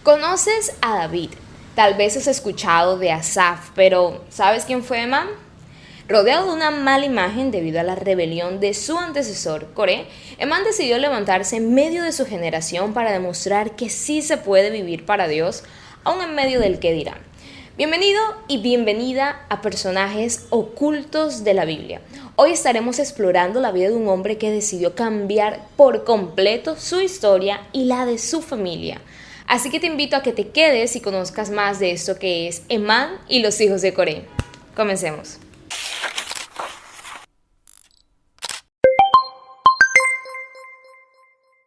¿Conoces a David? Tal vez has escuchado de Asaf, pero ¿sabes quién fue Emán? Rodeado de una mala imagen debido a la rebelión de su antecesor, Coré, Emán decidió levantarse en medio de su generación para demostrar que sí se puede vivir para Dios, aun en medio del qué dirán. Bienvenido y bienvenida a Personajes Ocultos de la Biblia. Hoy estaremos explorando la vida de un hombre que decidió cambiar por completo su historia y la de su familia. Así que te invito a que te quedes y conozcas más de esto que es Emán y los hijos de Coré. Comencemos.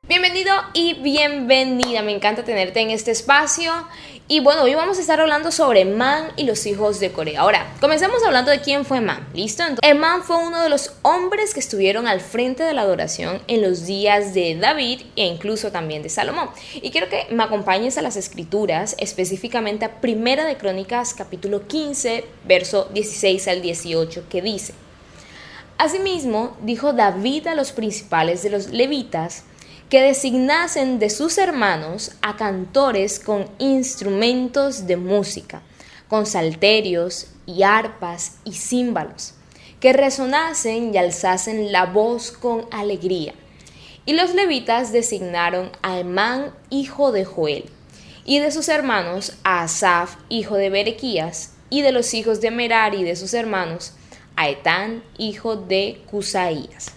Bienvenido y bienvenida, me encanta tenerte en este espacio. Y bueno, hoy vamos a estar hablando sobre Emán y los hijos de Coré. Ahora, comencemos hablando de quién fue Emán, ¿listo? Entonces, Emán fue uno de los hombres que estuvieron al frente de la adoración en los días de David e incluso también de Salomón. Y quiero que me acompañes a las escrituras, específicamente a Primera de Crónicas, capítulo 15, verso 16 al 18, que dice: Asimismo, dijo David a los principales de los levitas que designasen de sus hermanos a cantores con instrumentos de música, con salterios y arpas y címbalos, que resonasen y alzasen la voz con alegría. Y los levitas designaron a Emán, hijo de Joel, y de sus hermanos a Asaf, hijo de Berequías, y de los hijos de Merari y de sus hermanos a Etán, hijo de Cusaías.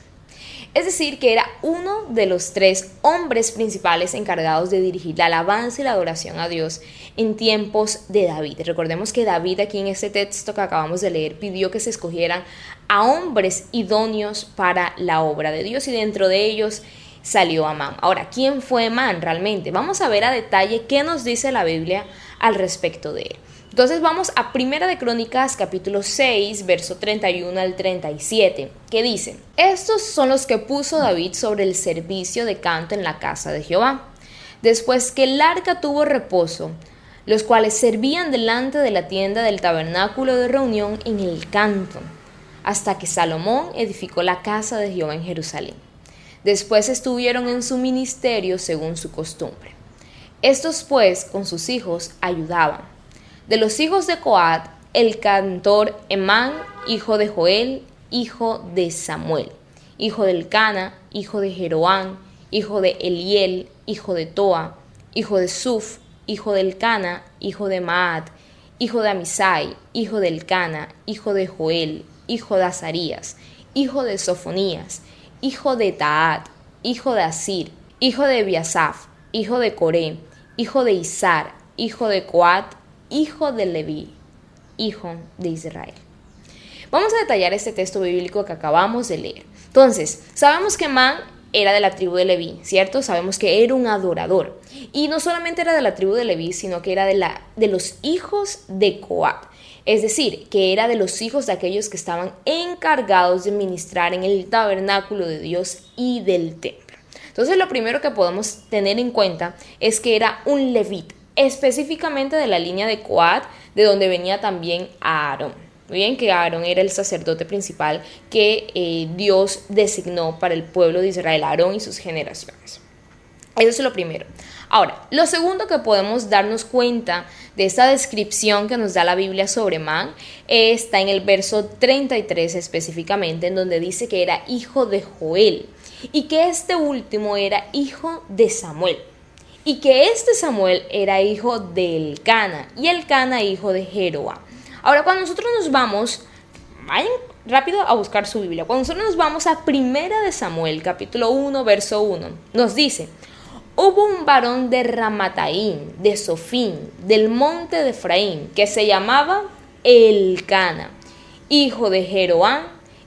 Es decir, que era uno de los tres hombres principales encargados de dirigir la alabanza y la adoración a Dios en tiempos de David. Recordemos que David, aquí en este texto que acabamos de leer, pidió que se escogieran a hombres idóneos para la obra de Dios y dentro de ellos salió Emán. Ahora, ¿quién fue Emán realmente? Vamos a ver a detalle qué nos dice la Biblia al respecto de él. Entonces vamos a Primera de Crónicas, capítulo 6, verso 31 al 37, que dice: Estos son los que puso David sobre el servicio de canto en la casa de Jehová, después que el arca tuvo reposo, los cuales servían delante de la tienda del tabernáculo de reunión en el canto, hasta que Salomón edificó la casa de Jehová en Jerusalén. Después estuvieron en su ministerio según su costumbre. Estos pues con sus hijos ayudaban. De los hijos de Coat, el cantor Emán, hijo de Joel, hijo de Samuel, hijo del Cana, hijo de Jeroán, hijo de Eliel, hijo de Toa, hijo de Suf, hijo del Cana, hijo de Maat, hijo de Amisai, hijo del Cana, hijo de Joel, hijo de Azarías, hijo de Sofonías, hijo de Taat, hijo de Asir, hijo de Ebiasaf, hijo de Coré, hijo de Izar, hijo de Coat, hijo de Leví, hijo de Israel. Vamos a detallar este texto bíblico que acabamos de leer. Entonces, sabemos que Emán era de la tribu de Leví, ¿cierto? Sabemos que era un adorador. Y no solamente era de la tribu de Leví, sino que era de los hijos de Coat. Es decir, que era de los hijos de aquellos que estaban encargados de ministrar en el tabernáculo de Dios y del templo. Entonces, lo primero que podemos tener en cuenta es que era un levita, específicamente de la línea de Coat, de donde venía también Aarón. Muy bien, que Aarón era el sacerdote principal que Dios designó para el pueblo de Israel, Aarón y sus generaciones. Eso es lo primero. Ahora, lo segundo que podemos darnos cuenta de esta descripción que nos da la Biblia sobre Emán está en el verso 33 específicamente, en donde dice que era hijo de Joel y que este último era hijo de Samuel. Y que este Samuel era hijo de Elcana y Elcana hijo de Jeroam. Ahora, cuando nosotros nos vamos, vayan rápido a buscar su Biblia. Cuando nosotros nos vamos a Primera de Samuel, capítulo 1, verso 1, nos dice: Hubo un varón de Ramataín, de Sofín, del monte de Efraín, que se llamaba Elcana, hijo de Jeroam,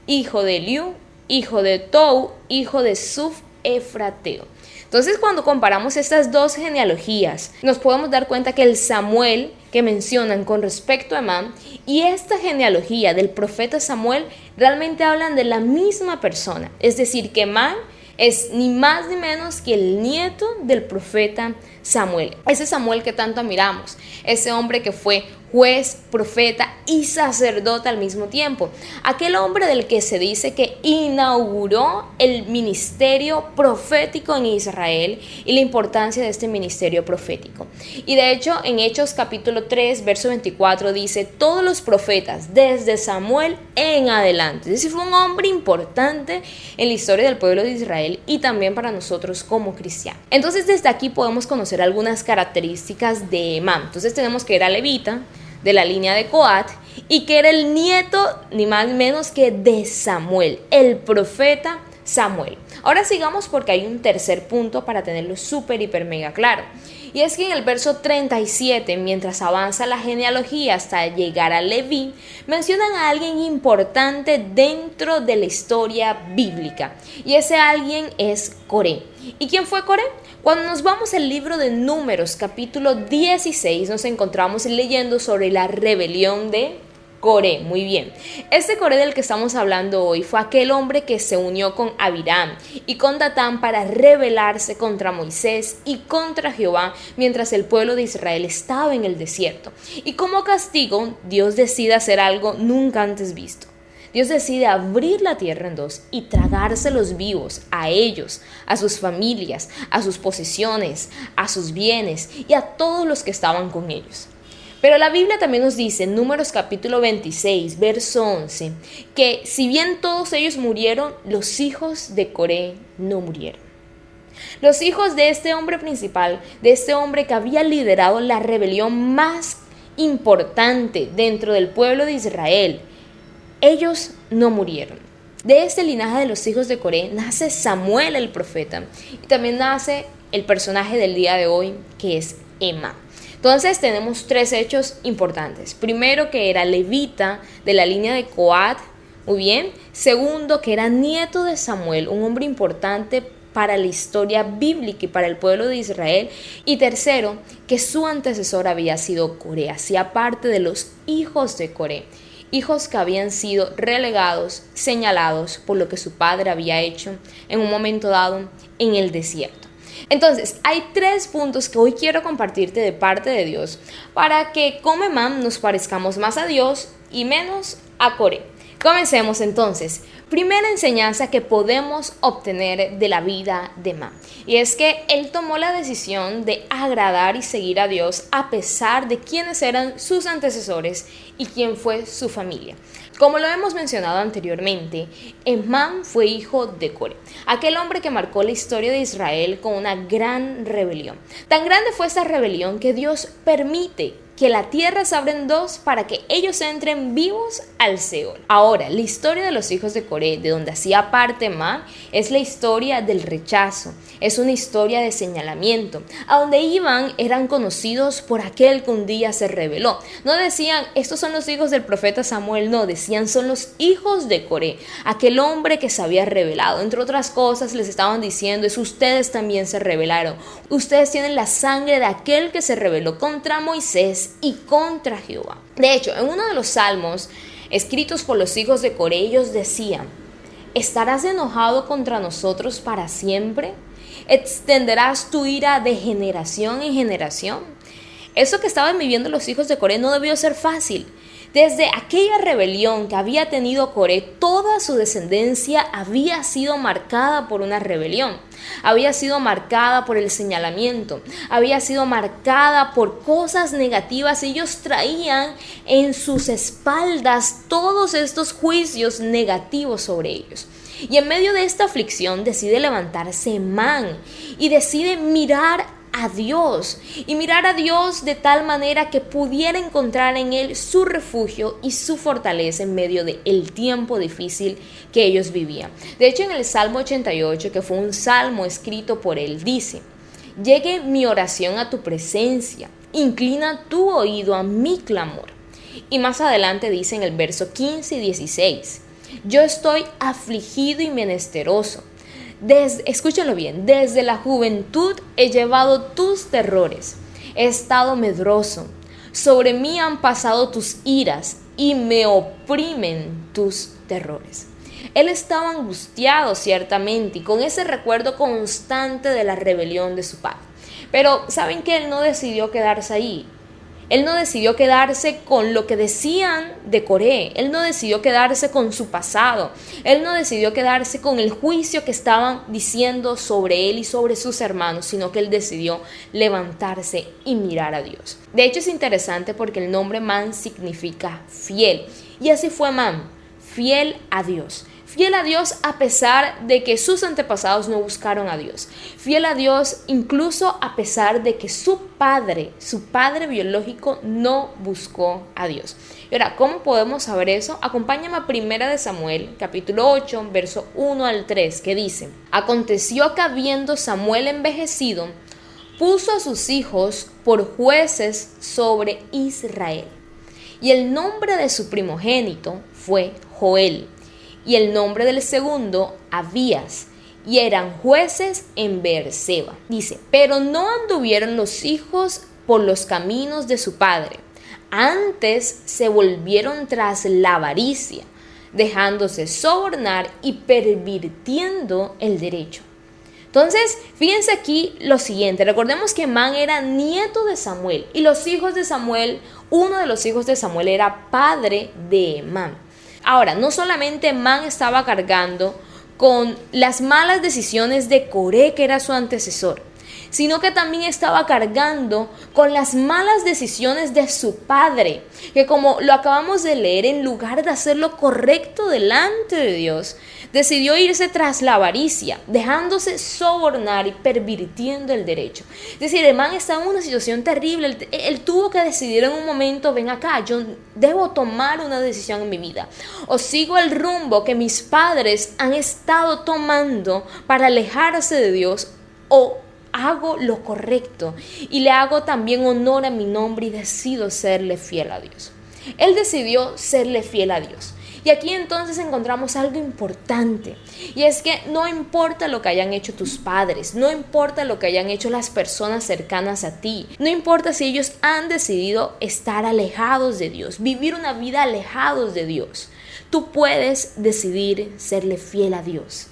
hijo de Eliú, hijo de Tou, hijo de Suf Efrateo. Entonces, cuando comparamos estas dos genealogías, nos podemos dar cuenta que el Samuel que mencionan con respecto a Emán y esta genealogía del profeta Samuel realmente hablan de la misma persona. Es decir, que Emán es ni más ni menos que el nieto del profeta Samuel. Ese Samuel que tanto admiramos, ese hombre que fue juez, profeta y sacerdote al mismo tiempo. Aquel hombre del que se dice que inauguró el ministerio profético en Israel y la importancia de este ministerio profético. Y de hecho, en Hechos capítulo 3, verso 24 dice, todos los profetas desde Samuel en adelante. Es decir, fue un hombre importante en la historia del pueblo de Israel y también para nosotros como cristianos. Entonces, desde aquí podemos conocer algunas características de Emán. Entonces, tenemos que era levita, de la línea de Coat, y que era el nieto ni más ni menos que de Samuel, el profeta Samuel. Ahora sigamos porque hay un tercer punto para tenerlo súper, hiper, mega claro. Y es que en el verso 37, mientras avanza la genealogía hasta llegar a Leví, mencionan a alguien importante dentro de la historia bíblica. Y ese alguien es Coré. ¿Y quién fue Coré? Cuando nos vamos al libro de Números, capítulo 16, nos encontramos leyendo sobre la rebelión de Coré. Muy bien. Este Coré del que estamos hablando hoy fue aquel hombre que se unió con Abiram y con Datán para rebelarse contra Moisés y contra Jehová mientras el pueblo de Israel estaba en el desierto. Y como castigo, Dios decide hacer algo nunca antes visto. Dios decide abrir la tierra en dos y tragárselos vivos, a ellos, a sus familias, a sus posesiones, a sus bienes y a todos los que estaban con ellos. Pero la Biblia también nos dice en Números capítulo 26, verso 11, que si bien todos ellos murieron, los hijos de Coré no murieron. Los hijos de este hombre principal, de este hombre que había liderado la rebelión más importante dentro del pueblo de Israel, ellos no murieron. De este linaje de los hijos de Coré nace Samuel el profeta y también nace el personaje del día de hoy que es Emán. Entonces tenemos tres hechos importantes. Primero, que era levita de la línea de Coat, muy bien. Segundo, que era nieto de Samuel, un hombre importante para la historia bíblica y para el pueblo de Israel. Y tercero, que su antecesor había sido Coré, hacía parte de los hijos de Coré. Hijos que habían sido relegados, señalados por lo que su padre había hecho en un momento dado en el desierto. Entonces, hay tres puntos que hoy quiero compartirte de parte de Dios para que como Emán nos parezcamos más a Dios y menos a Coré. Comencemos entonces. Primera enseñanza que podemos obtener de la vida de Emán. Y es que él tomó la decisión de agradar y seguir a Dios a pesar de quiénes eran sus antecesores y quién fue su familia. Como lo hemos mencionado anteriormente, Emán fue hijo de Coré, aquel hombre que marcó la historia de Israel con una gran rebelión. Tan grande fue esta rebelión que Dios permite que la tierra se abra en dos para que ellos entren vivos al Seol. Ahora, la historia de los hijos de Coré, de donde hacía parte Emán, es la historia del rechazo, es una historia de señalamiento. A donde iban eran conocidos por aquel que un día se rebeló. No decían, estos son los hijos del profeta Samuel, no, decían, son los hijos de Coré, aquel hombre que se había rebelado. Entre otras cosas, les estaban diciendo, es ustedes también se rebelaron. Ustedes tienen la sangre de aquel que se rebeló contra Moisés y contra Jehová. De hecho, en uno de los salmos escritos por los hijos de Coré, ellos decían, ¿estarás enojado contra nosotros para siempre? ¿Extenderás tu ira de generación en generación? Eso que estaban viviendo los hijos de Coré no debió ser fácil. Desde aquella rebelión que había tenido Coré, toda su descendencia había sido marcada por una rebelión. Había sido marcada por el señalamiento, había sido marcada por cosas negativas. Ellos traían en sus espaldas todos estos juicios negativos sobre ellos. Y en medio de esta aflicción decide levantarse Emán y decide mirar a Dios y mirar a Dios de tal manera que pudiera encontrar en él su refugio y su fortaleza en medio del tiempo difícil que ellos vivían. De hecho, en el Salmo 88, que fue un salmo escrito por él, dice: llegue mi oración a tu presencia, inclina tu oído a mi clamor. Y más adelante dice en el verso 15 y 16: yo estoy afligido y menesteroso. Escúchenlo bien, desde la juventud he llevado tus terrores, he estado medroso, sobre mí han pasado tus iras y me oprimen tus terrores. Él estaba angustiado ciertamente y con ese recuerdo constante de la rebelión de su padre. Pero ¿saben qué? Él no decidió quedarse ahí. Él no decidió quedarse con lo que decían de Coré. Él no decidió quedarse con su pasado. Él no decidió quedarse con el juicio que estaban diciendo sobre él y sobre sus hermanos, sino que él decidió levantarse y mirar a Dios. De hecho, es interesante porque el nombre Man significa fiel. Y así fue Man, fiel a Dios. Fiel a Dios a pesar de que sus antepasados no buscaron a Dios. Fiel a Dios incluso a pesar de que su padre biológico no buscó a Dios. Y ahora, ¿cómo podemos saber eso? Acompáñame a 1 Samuel, capítulo 8, verso 1 al 3, que dice: Aconteció que habiendo Samuel envejecido, puso a sus hijos por jueces sobre Israel. Y el nombre de su primogénito fue Joel, y el nombre del segundo, Abías, y eran jueces en Beerseba. Dice, pero no anduvieron los hijos por los caminos de su padre, antes se volvieron tras la avaricia, dejándose sobornar y pervirtiendo el derecho. Entonces, fíjense aquí lo siguiente, recordemos que Man era nieto de Samuel, y los hijos de Samuel, uno de los hijos de Samuel era padre de Man. Ahora, no solamente Man estaba cargando con las malas decisiones de Coré, que era su antecesor, sino que también estaba cargando con las malas decisiones de su padre, que como lo acabamos de leer, en lugar de hacer lo correcto delante de Dios, decidió irse tras la avaricia, dejándose sobornar y pervirtiendo el derecho. Es decir, el man estaba en una situación terrible. Él tuvo que decidir en un momento: ven acá, yo debo tomar una decisión en mi vida. O sigo el rumbo que mis padres han estado tomando para alejarse de Dios, o hago lo correcto y le hago también honor a mi nombre y decido serle fiel a Dios. Él decidió serle fiel a Dios. Y aquí entonces encontramos algo importante, y es que no importa lo que hayan hecho tus padres, no importa lo que hayan hecho las personas cercanas a ti, no importa si ellos han decidido estar alejados de Dios, vivir una vida alejados de Dios, tú puedes decidir serle fiel a Dios.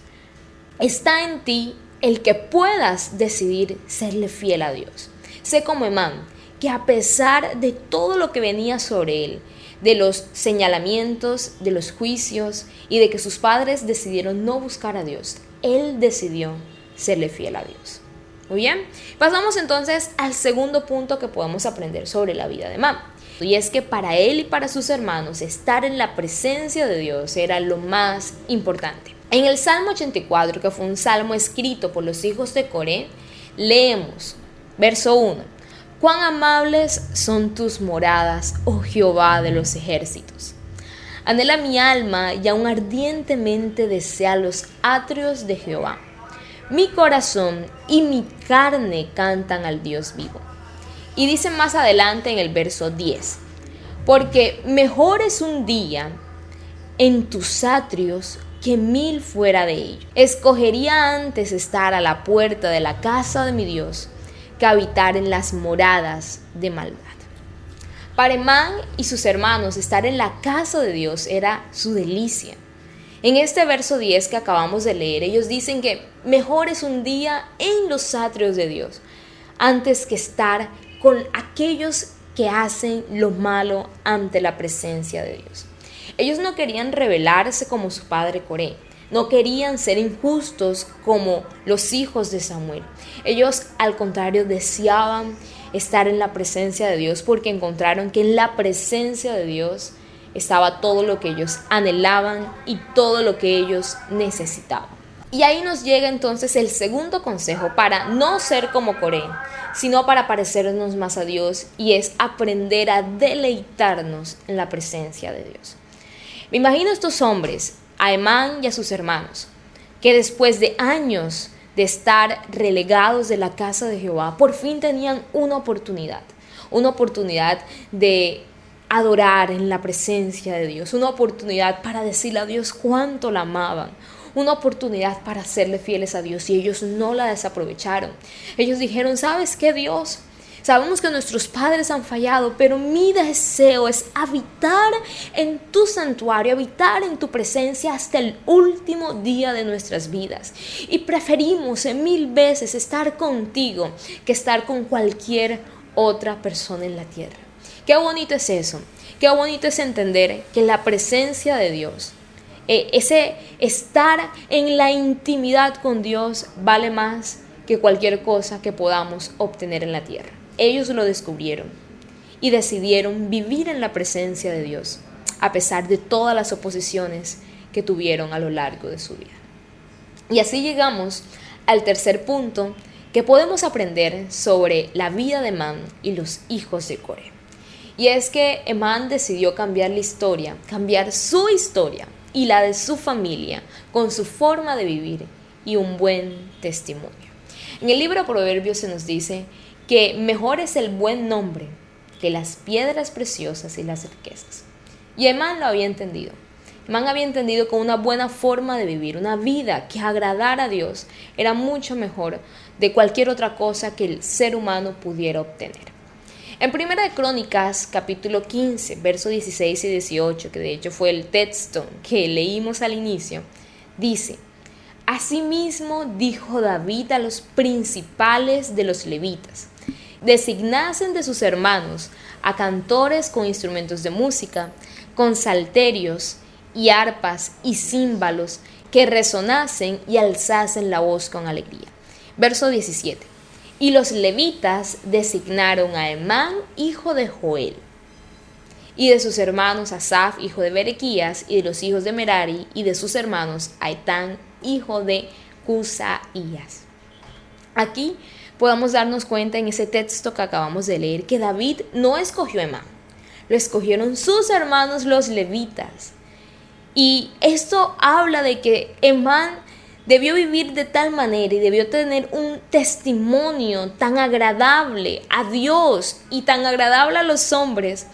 Está en ti el que puedas decidir serle fiel a Dios. Sé como Man, que a pesar de todo lo que venía sobre él, de los señalamientos, de los juicios y de que sus padres decidieron no buscar a Dios, él decidió serle fiel a Dios. Muy bien, pasamos entonces al segundo punto que podemos aprender sobre la vida de Man. Y es que para él y para sus hermanos estar en la presencia de Dios era lo más importante. En el Salmo 84, que fue un salmo escrito por los hijos de Coré, leemos, verso 1. Cuán amables son tus moradas, oh Jehová de los ejércitos. Anhela mi alma y aún ardientemente desea los atrios de Jehová. Mi corazón y mi carne cantan al Dios vivo. Y dice más adelante en el verso 10, porque mejor es un día en tus atrios que 1000 fuera de ellos. Escogería antes estar a la puerta de la casa de mi Dios que habitar en las moradas de maldad. Para Man y sus hermanos, estar en la casa de Dios era su delicia. En este verso 10 que acabamos de leer, ellos dicen que mejor es un día en los atrios de Dios antes que estar con aquellos que hacen lo malo ante la presencia de Dios. Ellos no querían rebelarse como su padre Coré. No querían ser injustos como los hijos de Samuel. Ellos, al contrario, deseaban estar en la presencia de Dios porque encontraron que en la presencia de Dios estaba todo lo que ellos anhelaban y todo lo que ellos necesitaban. Y ahí nos llega entonces el segundo consejo para no ser como Coré, sino para parecernos más a Dios, y es aprender a deleitarnos en la presencia de Dios. Me imagino a estos hombres, a Man y a sus hermanos, que después de años de estar relegados de la casa de Jehová, por fin tenían una oportunidad de adorar en la presencia de Dios, una oportunidad para decirle a Dios cuánto la amaban, una oportunidad para serle fieles a Dios, y ellos no la desaprovecharon. Ellos dijeron: ¿sabes qué, Dios? Sabemos que nuestros padres han fallado, pero mi deseo es habitar en tu santuario, habitar en tu presencia hasta el último día de nuestras vidas. Y preferimos 1000 veces estar contigo que estar con cualquier otra persona en la tierra. Qué bonito es eso, qué bonito es entender que la presencia de Dios, ese estar en la intimidad con Dios vale más que cualquier cosa que podamos obtener en la tierra. Ellos lo descubrieron y decidieron vivir en la presencia de Dios, a pesar de todas las oposiciones que tuvieron a lo largo de su vida. Y así llegamos al tercer punto que podemos aprender sobre la vida de Emán y los hijos de Coré. Y es que Emán decidió cambiar la historia, cambiar su historia y la de su familia con su forma de vivir y un buen testimonio. En el libro de Proverbios se nos dice que mejor es el buen nombre que las piedras preciosas y las riquezas. Y Emán lo había entendido. Emán había entendido que una buena forma de vivir, una vida que agradara a Dios, era mucho mejor de cualquier otra cosa que el ser humano pudiera obtener. En Primera de Crónicas, capítulo 15, versos 16 y 18, que de hecho fue el texto que leímos al inicio, dice: Asimismo dijo David a los principales de los levitas: designasen de sus hermanos a cantores con instrumentos de música, con salterios y arpas y címbalos, que resonasen y alzasen la voz con alegría. Verso 17. Y los levitas designaron a Emán, hijo de Joel, y de sus hermanos Asaf, hijo de Berequías, y de los hijos de Merari, y de sus hermanos a Etán, hijo de Cusaías. Aquí podemos darnos cuenta en ese texto que acabamos de leer que David no escogió a Emán, lo escogieron sus hermanos los levitas. Y esto habla de que Emán debió vivir de tal manera y debió tener un testimonio tan agradable a Dios y tan agradable a los hombres,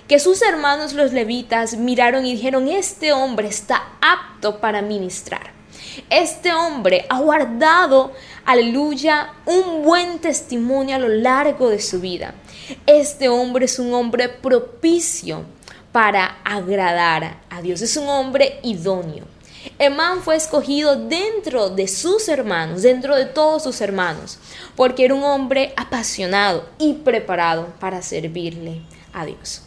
que sus hermanos los levitas miraron y dijeron: este hombre está apto para ministrar. Este hombre ha guardado, aleluya, un buen testimonio a lo largo de su vida. Este hombre es un hombre propicio para agradar a Dios. Es un hombre idóneo. Emán fue escogido dentro de sus hermanos, dentro de todos sus hermanos, porque era un hombre apasionado y preparado para servirle a Dios.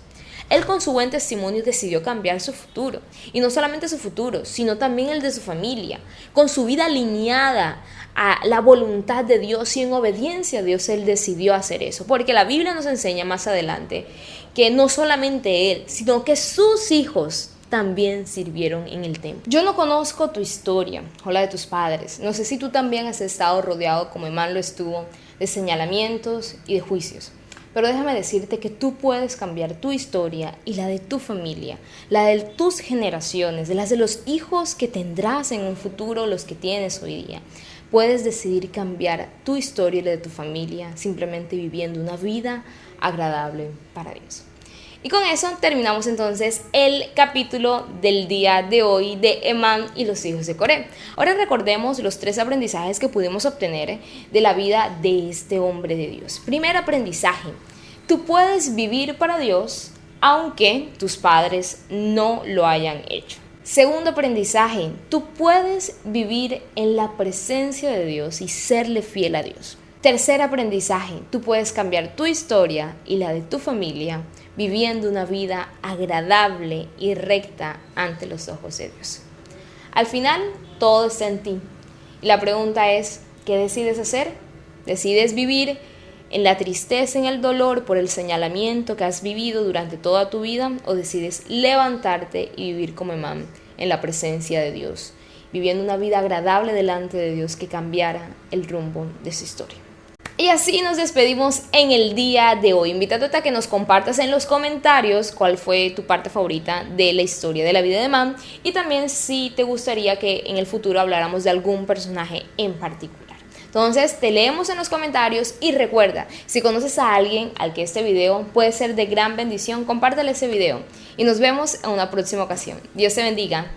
Él con su buen testimonio decidió cambiar su futuro, y no solamente su futuro, sino también el de su familia. Con su vida alineada a la voluntad de Dios y en obediencia a Dios, él decidió hacer eso, porque la Biblia nos enseña más adelante que no solamente él, sino que sus hijos también sirvieron en el templo. Yo no conozco tu historia o la de tus padres. No sé si tú también has estado rodeado, como Emán lo estuvo, de señalamientos y de juicios. Pero déjame decirte que tú puedes cambiar tu historia y la de tu familia, la de tus generaciones, de las de los hijos que tendrás en un futuro, los que tienes hoy día. Puedes decidir cambiar tu historia y la de tu familia simplemente viviendo una vida agradable para Dios. Y con eso terminamos entonces el capítulo del día de hoy de Emán y los hijos de Coré. Ahora recordemos los 3 aprendizajes que pudimos obtener de la vida de este hombre de Dios. Primer aprendizaje: tú puedes vivir para Dios aunque tus padres no lo hayan hecho. Segundo aprendizaje: tú puedes vivir en la presencia de Dios y serle fiel a Dios. Tercer aprendizaje: tú puedes cambiar tu historia y la de tu familia viviendo una vida agradable y recta ante los ojos de Dios. Al final, todo está en ti. Y la pregunta es: ¿qué decides hacer? ¿Decides vivir en la tristeza, en el dolor por el señalamiento que has vivido durante toda tu vida? ¿O decides levantarte y vivir como Emán en la presencia de Dios, viviendo una vida agradable delante de Dios que cambiara el rumbo de su historia? Y así nos despedimos en el día de hoy, invitándote a que nos compartas en los comentarios cuál fue tu parte favorita de la historia de la vida de Emán, y también si te gustaría que en el futuro habláramos de algún personaje en particular. Entonces te leemos en los comentarios, y recuerda, si conoces a alguien al que este video puede ser de gran bendición, compártele ese video y nos vemos en una próxima ocasión. Dios te bendiga.